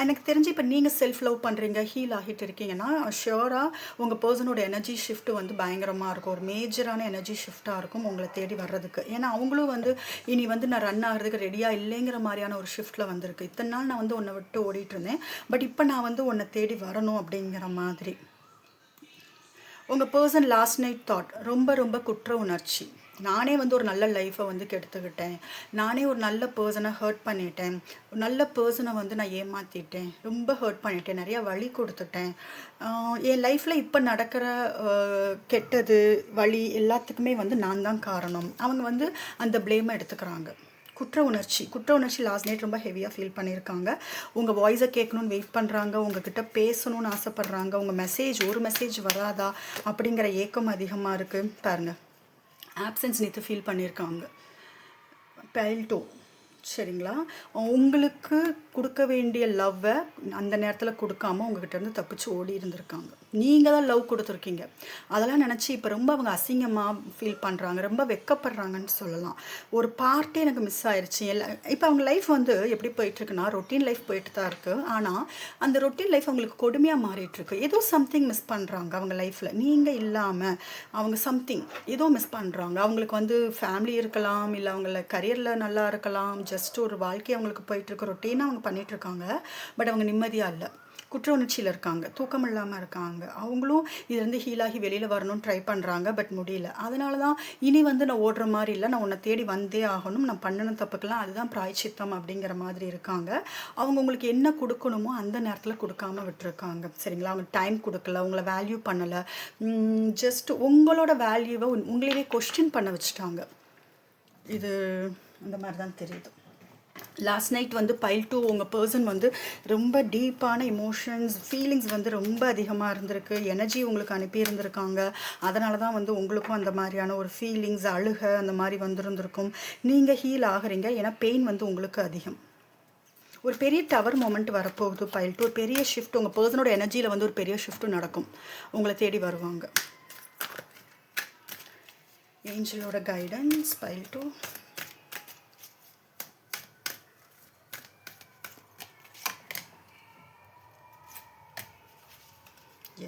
எனக்கு தெரிஞ்சு இப்போ நீங்கள் செல்ஃப் லவ் பண்ணுறீங்க, ஹீல் ஆகிட்டு இருக்கீங்கன்னா ஷியோராக உங்கள் பர்சனோட எனர்ஜி ஷிஃப்ட் வந்து பயங்கரமாக இருக்கும். ஒரு மேஜரான எனர்ஜி ஷிஃப்டாக இருக்கும் உங்களை தேடி வர்றதுக்கு. ஏன்னா அவங்களும் வந்து இனி வந்து நான் ரன் ஆகிறதுக்கு ரெடியாக இல்லைங்கிற மாதிரியான ஒரு ஷிஃப்ட்டில் வந்திருக்கு. இத்தனை நாள் நான் வந்து உன்னை விட்டு ஓடிட்டு இருந்தேன், பட் இப்போ நான் வந்து உன்னை தேடி வரணும் அப்படிங்கிற மாதிரி. உங்கள் பர்சன் லாஸ்ட் நைட் தாட் ரொம்ப ரொம்ப குற்ற உணர்ச்சி. நானே வந்து ஒரு நல்ல லைஃப்பை வந்து கெடுத்துக்கிட்டேன், நானே ஒரு நல்ல பர்சனை ஹர்ட் பண்ணிட்டேன், ஒரு நல்ல பர்சனை வந்து நான் ஏமாற்றிட்டேன், ரொம்ப ஹர்ட் பண்ணிட்டேன், நிறையா வழி கொடுத்துட்டேன். என் லைஃப்பில் இப்போ நடக்கிற கெட்டது வழி எல்லாத்துக்குமே வந்து நான் தான் காரணம். அவங்க வந்து அந்த ப்ளேமை எடுத்துக்கிறாங்க. குற்ற உணர்ச்சி லாஸ்ட் நைட் ரொம்ப ஹெவியாக ஃபீல் பண்ணியிருக்காங்க. உங்கள் வாய்ஸை கேட்கணுன்னு வெயிட் பண்ணுறாங்க, உங்ககிட்ட பேசணும்னு ஆசைப்பட்றாங்க. உங்கள் ஒரு மெசேஜ் வராதா அப்படிங்கிற ஏக்கம் அதிகமாக இருக்குது. பாருங்கள், ஆப்சன்ஸ் நேற்று ஃபீல் பண்ணியிருக்காங்க. பைல் 2 சரிங்களா? உங்களுக்கு கொடுக்க வேண்டிய லவ்வை அந்த நேரத்தில் கொடுக்காம உங்ககிட்ட இருந்து தப்பிச்சு ஓடி இருந்திருக்காங்க. நீங்கள் தான் லவ் கொடுத்துருக்கீங்க. அதெல்லாம் நினச்சி இப்போ ரொம்ப அவங்க அசிங்கமாக ஃபீல் பண்ணுறாங்க, ரொம்ப வெட்கப்படுறாங்கன்னு சொல்லலாம். ஒரு பார்ட்டே எனக்கு மிஸ் ஆயிடுச்சு. இப்போ அவங்க லைஃப் வந்து எப்படி போயிட்டுருக்குன்னா, ரொட்டீன் லைஃப் போயிட்டு தான் இருக்குது. ஆனால் அந்த ரொட்டீன் லைஃப் அவங்களுக்கு கொடுமையாக மாறிட்டுருக்கு. ஏதோ சம்திங் மிஸ் பண்ணுறாங்க அவங்க லைஃப்பில். நீங்கள் இல்லாமல் அவங்க சம்திங் ஏதோ மிஸ் பண்ணுறாங்க. அவங்களுக்கு வந்து ஃபேமிலி இருக்கலாம், இல்லை அவங்கள கரியரில் நல்லா இருக்கலாம், ஜஸ்ட் ஒரு வாழ்க்கை அவங்களுக்கு போயிட்டுருக்கு, ரொட்டீனாக அவங்க பண்ணிகிட்ருக்காங்க. பட் அவங்க நிம்மதியாக இல்லை, குற்ற உணர்ச்சியில் இருக்காங்க, தூக்கம் இல்லாமல் இருக்காங்க. அவங்களும் இதுலேருந்து ஹீலாகி வெளியில் வரணும்னு ட்ரை பண்ணுறாங்க, பட் முடியல. அதனால தான் இனி வந்து நான் ஓடுற மாதிரி இல்லை, நான் உன்னை தேடி வந்தே ஆகணும், நான் பண்ணின தப்புக்கெல்லாம் அதுதான் பிராய்ச்சித்தம் அப்படிங்கிற மாதிரி இருக்காங்க. அவங்க உங்களுக்கு என்ன கொடுக்கணுமோ அந்த நேரத்தில் கொடுக்காம விட்டுருக்காங்க. சரிங்களா? அவங்க டைம் கொடுக்கல, உங்களை வேல்யூ பண்ணலை, ஜஸ்ட் உங்களோட வேல்யூவை உங்களையே கொஸ்டின் பண்ண வச்சுட்டாங்க. இது அந்த மாதிரி தான் தெரியுது. லாஸ்ட் நைட் வந்து பைல் 2 உங்கள் பர்சன் வந்து ரொம்ப டீப்பான இமோஷன்ஸ் ஃபீலிங்ஸ் வந்து ரொம்ப அதிகமாக இருந்திருக்கு. எனர்ஜி உங்களுக்கு அனுப்பி இருந்திருக்காங்க. அதனால தான் வந்து உங்களுக்கும் அந்த மாதிரியான ஒரு ஃபீலிங்ஸ், அழுக அந்த மாதிரி வந்துருந்துருக்கும். நீங்கள் ஹீல் ஆகுறீங்க, ஏன்னா பெயின் வந்து உங்களுக்கு அதிகம். ஒரு பெரிய டவர் மொமெண்ட் வரப்போகுது பைல் 2. ஒரு பெரிய ஷிஃப்ட் உங்கள் பர்சனோட எனர்ஜியில் வந்து ஒரு பெரிய ஷிஃப்ட்டும் நடக்கும். உங்களை தேடி வருவாங்க. ஏஞ்சலோட கைடன்ஸ் பைல் 2.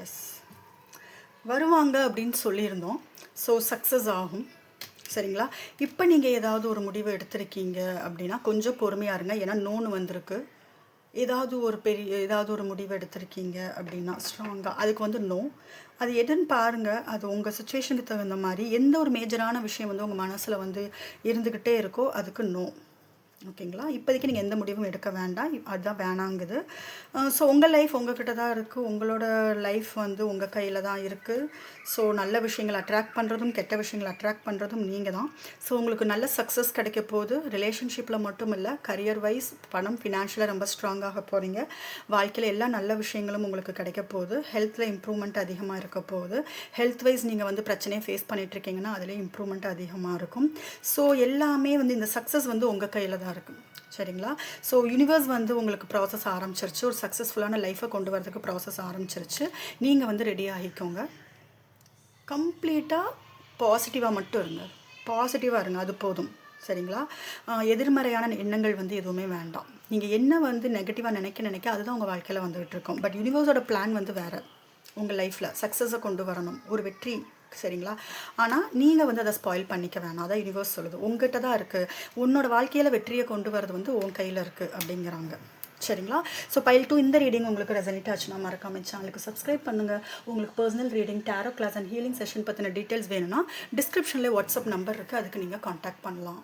எஸ், வருவாங்க அப்படின்னு சொல்லியிருந்தோம். ஸோ சக்ஸஸ் ஆகும். சரிங்களா? இப்போ நீங்கள் ஏதாவது ஒரு முடிவு எடுத்திருக்கீங்க அப்படின்னா கொஞ்சம் பொறுமையாக இருங்க, ஏன்னா நோன்னு வந்திருக்கு. ஏதாவது ஒரு முடிவு எடுத்திருக்கீங்க அப்படின்னா ஸ்ட்ராங்காக அதுக்கு வந்து நோ. அது எதுன்னு பாருங்கள். அது உங்கள் சுச்சுவேஷனுக்கு தகுந்த மாதிரி எந்த ஒரு மேஜரான விஷயம் வந்து உங்கள் மனசில் வந்து இருந்துக்கிட்டே இருக்கோ அதுக்கு நோ. ஓகேங்களா? இப்போதைக்கு நீங்கள் எந்த முடிவும் எடுக்க வேண்டாம், அதுதான் வேணாங்குது. ஸோ உங்கள் லைஃப் உங்கள்கிட்ட தான் இருக்குது, உங்களோட லைஃப் வந்து உங்கள் கையில் தான் இருக்குது. ஸோ நல்ல விஷயங்களை அட்ராக்ட் பண்ணுறதும் கெட்ட விஷயங்களை அட்ராக்ட் பண்ணுறதும் நீங்கள் தான். ஸோ உங்களுக்கு நல்ல சக்ஸஸ் கிடைக்க போகுது. ரிலேஷன்ஷிப்பில் மட்டும் இல்லை, கரியர் வைஸ், பணம், ஃபினான்ஷியலாக ரொம்ப ஸ்ட்ராங்காக போகிறீங்க. வாழ்க்கையில் எல்லா நல்ல விஷயங்களும் உங்களுக்கு கிடைக்க போகுது. ஹெல்த்தில் இம்ப்ரூவ்மெண்ட் அதிகமாக இருக்க போகுது. ஹெல்த் வைஸ் நீங்கள் வந்து பிரச்சனையை ஃபேஸ் பண்ணிகிட்ருக்கீங்கன்னா அதிலே இம்ப்ரூவ்மெண்ட் அதிகமாக இருக்கும். ஸோ எல்லாமே வந்து இந்த சக்ஸஸ் வந்து உங்கள் கையில் தான் இருக்கும். சரிங்களா? ஸோ யூனிவர்ஸ் வந்து உங்களுக்கு ப்ராசஸ் ஆரம்பிச்சிருச்சு. ஒரு சக்ஸஸ்ஃபுல்லான லைஃப்பை கொண்டு வரதுக்கு ப்ராசஸ் ஆரம்பிச்சிருச்சு. நீங்கள் வந்து ரெடி ஆகிக்கோங்க. கம்ப்ளீட்டாக பாசிட்டிவாக மட்டும் இருங்க, பாசிட்டிவாக இருங்க, அது போதும். சரிங்களா? எதிர்மறையான எண்ணங்கள் வந்து எதுவுமே வேண்டாம். நீங்கள் என்ன வந்து நெகட்டிவாக நினைக்க அதுதான் உங்கள் வாழ்க்கையில் வந்துகிட்டு இருக்கும். பட் யூனிவர்ஸோட பிளான் வந்து வேறு. உங்கள் லைஃப்பில் சக்ஸஸை கொண்டு வரணும், ஒரு வெற்றி. சரிங்களா? ஆனால் நீங்கள் வந்து அதை ஸ்பாயில் பண்ணிக்க வேணாம். அதான் யூனிவர்ஸ் சொல்லுது, உங்ககிட்ட தான் இருக்குது. உன்னோட வாழ்க்கையில் வெற்றியை கொண்டு வரது வந்து உன் கையில் இருக்குது அப்படிங்கிறாங்க. சரிங்களா? ஸோ பைல் 2 இந்த ரீடிங் உங்களுக்கு ரெசனேட் ஆச்சுன்னா மறக்காம சேனலுக்கு சப்ஸ்கிரைப் பண்ணுங்கள். உங்களுக்கு personal reading, tarot class and healing session பற்றின டீட்டெயில்ஸ் வேணும்னா டிஸ்கிரிப்ஷனில் வாட்ஸ்அப் நம்பர் இருக்குது, அதுக்கு நீங்கள் காண்டாக்ட் பண்ணலாம்.